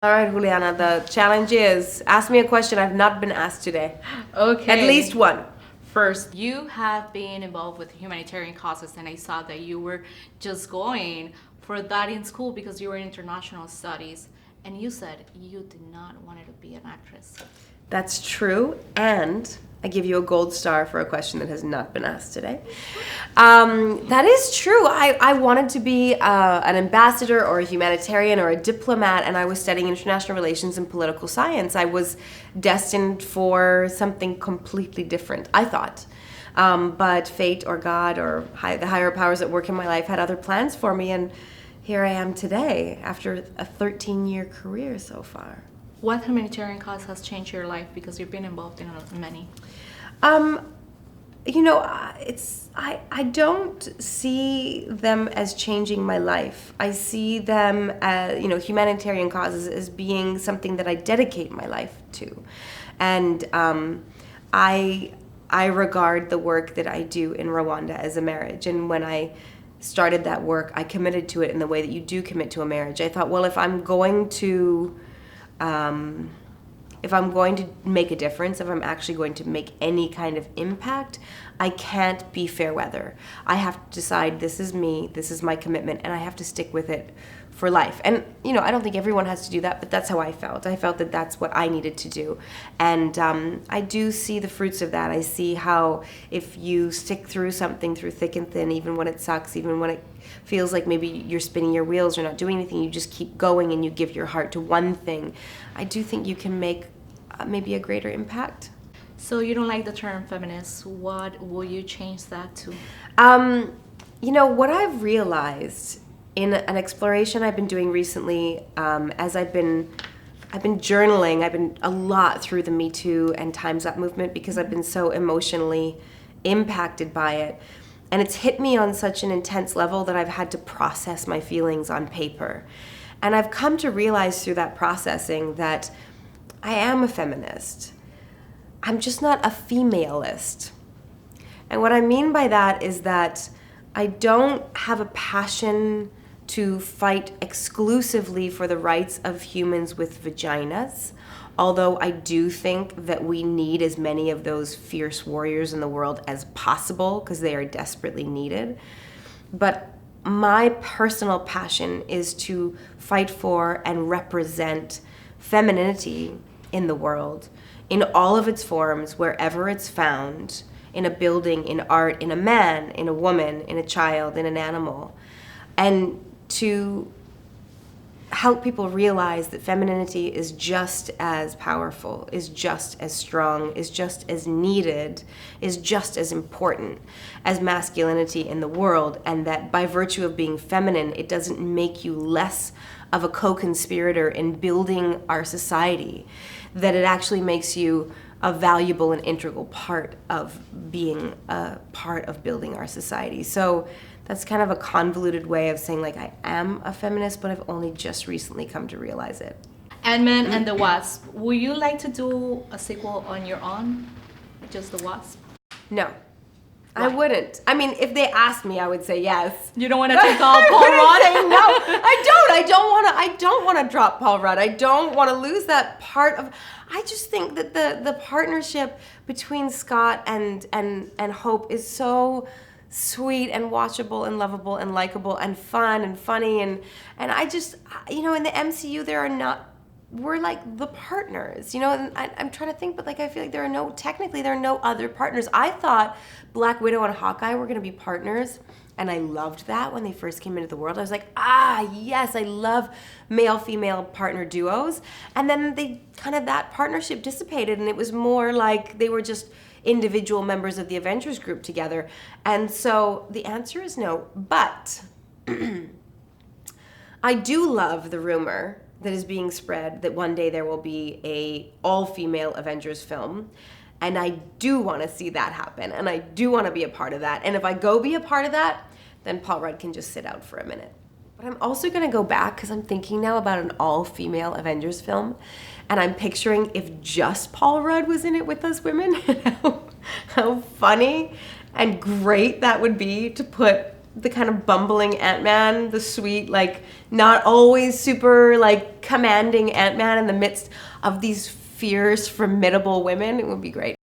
All right, Juliana, the challenge is ask me a question I've not been asked today. Okay. At least one. First, you have been involved with humanitarian causes, and I saw that you were just going for that in school because you were in international studies, and you said you did not want to be an actress. That's true, and I give you a gold star for a question that has not been asked today. That is true. I wanted to be an ambassador or a humanitarian or a diplomat, and I was studying international relations and political science. I was destined for something completely different, I thought. But fate or God or the higher powers that work in my life had other plans for me, and here I am today after a 13-year career so far. What humanitarian cause has changed your life because you've been involved in many? I don't see them as changing my life. I see them as, humanitarian causes as being something that I dedicate my life to. And I regard the work that I do in Rwanda as a marriage. And when I started that work, I committed to it in the way that you do commit to a marriage. I thought, well, if I'm going to make a difference, if I'm actually going to make any kind of impact, I can't be fair weather. I have to decide this is me, this is my commitment, and I have to stick with it for life. And, I don't think everyone has to do that, but that's how I felt. I felt that that's what I needed to do. And I do see the fruits of that. I see how if you stick through something through thick and thin, even when it sucks, even when it feels like maybe you're spinning your wheels or not doing anything, you just keep going and you give your heart to one thing, I do think you can make maybe a greater impact. So you don't like the term feminist. What will you change that to? What I've realized in an exploration I've been doing recently, as I've been journaling, I've been a lot through the Me Too and Time's Up movement because I've been so emotionally impacted by it. And it's hit me on such an intense level that I've had to process my feelings on paper. And I've come to realize through that processing that I am a feminist. I'm just not a femalist. And what I mean by that is that I don't have a passion to fight exclusively for the rights of humans with vaginas, although I do think that we need as many of those fierce warriors in the world as possible because they are desperately needed. But my personal passion is to fight for and represent femininity in the world, in all of its forms, wherever it's found, in a building, in art, in a man, in a woman, in a child, in an animal, and to help people realize that femininity is just as powerful, is just as strong, is just as needed, is just as important as masculinity in the world, and that by virtue of being feminine, it doesn't make you less of a co-conspirator in building our society, that it actually makes you a valuable and integral part of being a part of building our society. So that's kind of a convoluted way of saying, I am a feminist, but I've only just recently come to realize it. Ant-Man and the Wasp. Would you like to do a sequel on your own? Just the Wasp? No. I wouldn't. I mean, if they asked me, I would say yes. You don't want to take all Paul Rudd? Say no. I don't want to drop Paul Rudd. I don't want to lose that part of. I just think that the partnership between Scott and Hope is so sweet and watchable and lovable and likable and fun and funny and I just, in the MCU we're like the partners, and I'm trying to think, but I feel like there are no other partners. I thought Black Widow and Hawkeye were going to be partners, and I loved that when they first came into the world. I was like, yes, I love male-female partner duos. And then that partnership dissipated, and it was more like they were just individual members of the Avengers group together. And so the answer is no, but I do love the rumor that is being spread that one day there will be a all-female Avengers film. And I do want to see that happen. And I do want to be a part of that. And if I go be a part of that, then Paul Rudd can just sit out for a minute. But I'm also going to go back because I'm thinking now about an all-female Avengers film. And I'm picturing if just Paul Rudd was in it with us women, how funny and great that would be to put the kind of bumbling Ant-Man, the sweet, like, not always super, like, commanding Ant-Man in the midst of these fierce, formidable women. It would be great.